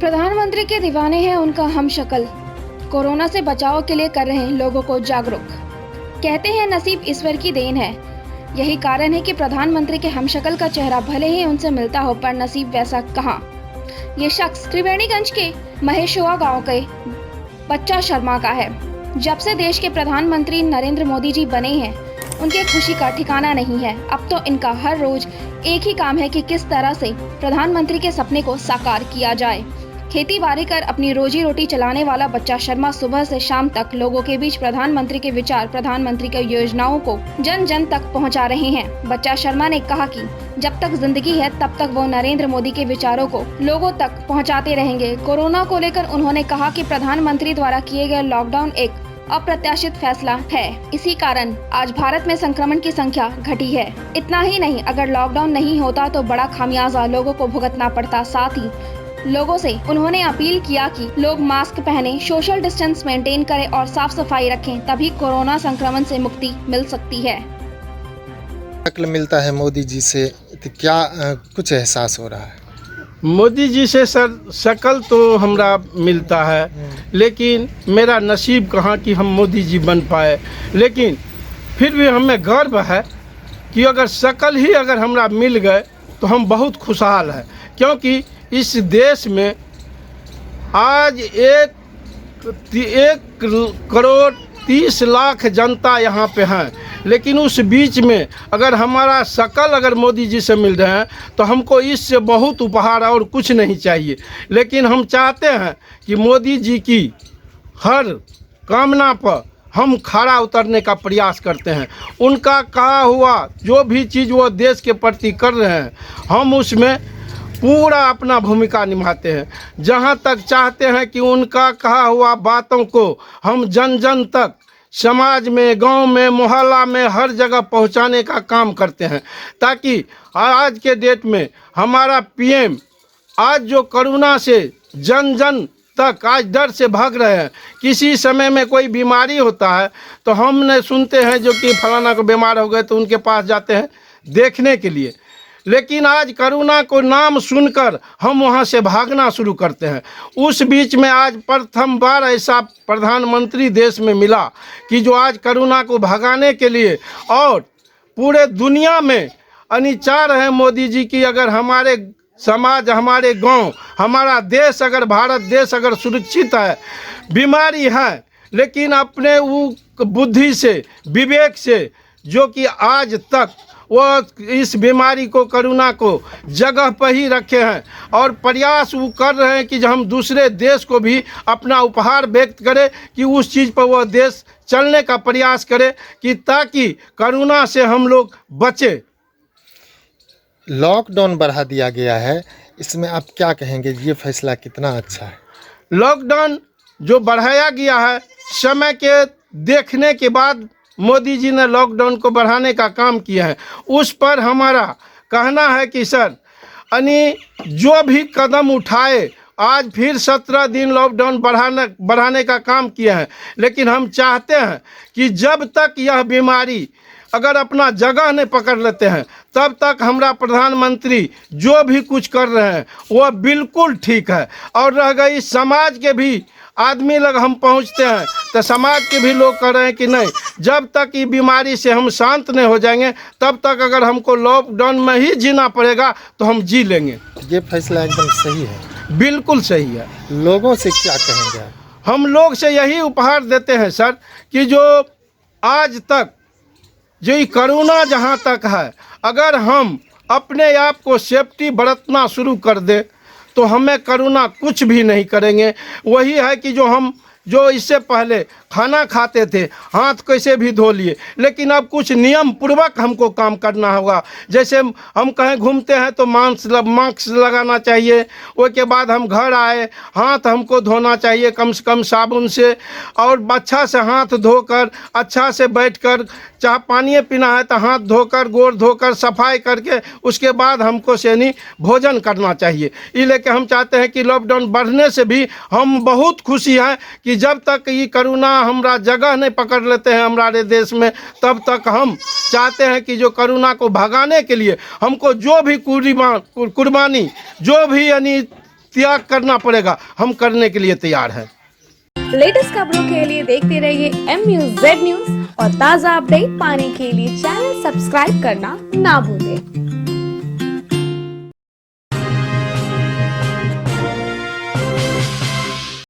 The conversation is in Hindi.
प्रधानमंत्री के दीवाने हैं उनका हम शक्ल। कोरोना से बचाव के लिए कर रहे हैं लोगों को जागरूक। कहते हैं नसीब ईश्वर की देन है। यही कारण है कि प्रधानमंत्री के हमशक्ल का चेहरा भले ही उनसे मिलता हो पर नसीब वैसा कहाँ। ये शख्स त्रिवेणीगंज के महेशुआ गांव के बच्चा शर्मा का है। जब से देश के प्रधानमंत्री नरेंद्र मोदी जी बने हैं उनकी खुशी का ठिकाना नहीं है। अब तो इनका हर रोज एक ही काम है कि किस तरह से प्रधानमंत्री के सपने को साकार किया जाए। खेती बाड़ी कर अपनी रोजी रोटी चलाने वाला बच्चा शर्मा सुबह से शाम तक लोगों के बीच प्रधानमंत्री के विचार, प्रधानमंत्री की योजनाओं को जन जन तक पहुंचा रहे हैं। बच्चा शर्मा ने कहा कि जब तक जिंदगी है तब तक वो नरेंद्र मोदी के विचारों को लोगों तक पहुंचाते रहेंगे। कोरोना को लेकर उन्होंने कहा कि प्रधानमंत्री द्वारा किए गए लॉकडाउन एक अप्रत्याशित फैसला है। इसी कारण आज भारत में संक्रमण की संख्या घटी है। इतना ही नहीं, अगर लॉकडाउन नहीं होता तो बड़ा खामियाजा लोगों को भुगतना पड़ता। साथ ही लोगों से उन्होंने अपील किया कि लोग मास्क पहने, सोशल डिस्टेंस मेंटेन करें और साफ सफाई रखें, तभी कोरोना संक्रमण से मुक्ति मिल सकती है। शक्ल मिलता है मोदी जी से तो क्या कुछ एहसास हो रहा है? मोदी जी से सर शक्ल तो हमरा मिलता है, लेकिन मेरा नसीब कहाँ कि हम मोदी जी बन पाए। लेकिन फिर भी हमें गर्व है कि अगर शक्ल ही अगर हमरा मिल गए तो हम बहुत खुशहाल हैं, क्योंकि इस देश में आज 1,30,00,000 जनता यहाँ पे हैं, लेकिन उस बीच में अगर हमारा शक्ल अगर मोदी जी से मिल रहे हैं तो हमको इससे बहुत उपहार और कुछ नहीं चाहिए। लेकिन हम चाहते हैं कि मोदी जी की हर कामना पर हम खरा उतरने का प्रयास करते हैं। उनका कहा हुआ जो भी चीज़ वो देश के प्रति कर रहे हैं हम उसमें पूरा अपना भूमिका निभाते हैं। जहाँ तक चाहते हैं कि उनका कहा हुआ बातों को हम जन जन तक, समाज में, गांव में, मोहल्ला में, हर जगह पहुंचाने का काम करते हैं, ताकि आज के डेट में हमारा पीएम आज जो कोरोना से जन जन तक आज डर से भाग रहे हैं। किसी समय में कोई बीमारी होता है तो हमने सुनते हैं जो कि फलाना को बीमार हो गए तो उनके पास जाते हैं देखने के लिए, लेकिन आज कोरोना को नाम सुनकर हम वहां से भागना शुरू करते हैं। उस बीच में आज प्रथम बार ऐसा प्रधानमंत्री देश में मिला कि जो आज कोरोना को भगाने के लिए और पूरे दुनिया में अनिचार है मोदी जी की। अगर हमारे समाज, हमारे गांव, हमारा देश, अगर भारत देश अगर सुरक्षित है, बीमारी है, लेकिन अपने वो बुद्धि से, विवेक से जो कि आज तक वो इस बीमारी को, कोरोना को जगह पर ही रखे हैं और प्रयास वो कर रहे हैं कि हम दूसरे देश को भी अपना उपहार व्यक्त करें कि उस चीज़ पर वह देश चलने का प्रयास करे कि ताकि कोरोना से हम लोग बचे। लॉकडाउन बढ़ा दिया गया है, इसमें आप क्या कहेंगे? ये फैसला कितना अच्छा है? लॉकडाउन जो बढ़ाया गया है, समय के देखने के बाद मोदी जी ने लॉकडाउन को बढ़ाने का काम किया है। उस पर हमारा कहना है कि सर जो भी कदम उठाए, आज फिर 17 दिन लॉकडाउन बढ़ाने का काम किया है, लेकिन हम चाहते हैं कि जब तक यह बीमारी अगर अपना जगह नहीं पकड़ लेते हैं तब तक हमारा प्रधानमंत्री जो भी कुछ कर रहे हैं वह बिल्कुल ठीक है। और रह गई समाज के भी आदमी लोग हम पहुंचते हैं तो समाज के भी लोग कह रहे हैं कि नहीं, जब तक ये बीमारी से हम शांत नहीं हो जाएंगे तब तक अगर हमको लॉकडाउन में ही जीना पड़ेगा तो हम जी लेंगे। ये फैसला एकदम सही है, बिल्कुल सही है। लोगों से क्या कहेंगे आप? हम लोग से यही उपहार देते हैं सर कि जो आज तक जो ये कोरोना जहाँ तक है, अगर हम अपने आप को सेफ्टी बरतना शुरू कर दें तो हमें कोरोना कुछ भी नहीं करेंगे। वही है कि जो इससे पहले खाना खाते थे हाथ कैसे भी धो लिए, लेकिन अब कुछ नियम पूर्वक हमको काम करना होगा। जैसे हम कहीं घूमते हैं तो मास्क लगाना चाहिए, उसके बाद हम घर आए हाथ हमको धोना चाहिए कम से कम साबुन से, और अच्छा से हाथ धोकर अच्छा से बैठकर, चाहे पानी पीना है तो हाथ धोकर, गोड़ धोकर, सफाई करके उसके बाद हमको सेनी भोजन करना चाहिए। ये लेके हम चाहते हैं कि लॉकडाउन बढ़ने से भी हम बहुत खुशी हैं कि जब तक ये कोरोना हमारा जगह नहीं पकड़ लेते हैं हमारे देश में, तब तक हम चाहते हैं कि जो कोरोना को भगाने के लिए हमको जो भी कुर्बानी, जो भी यानी त्याग करना पड़ेगा, हम करने के लिए तैयार हैं। लेटेस्ट खबरों के लिए देखते रहिए MUZ न्यूज और ताज़ा अपडेट पाने के लिए चैनल सब्सक्राइब करना ना भूलें।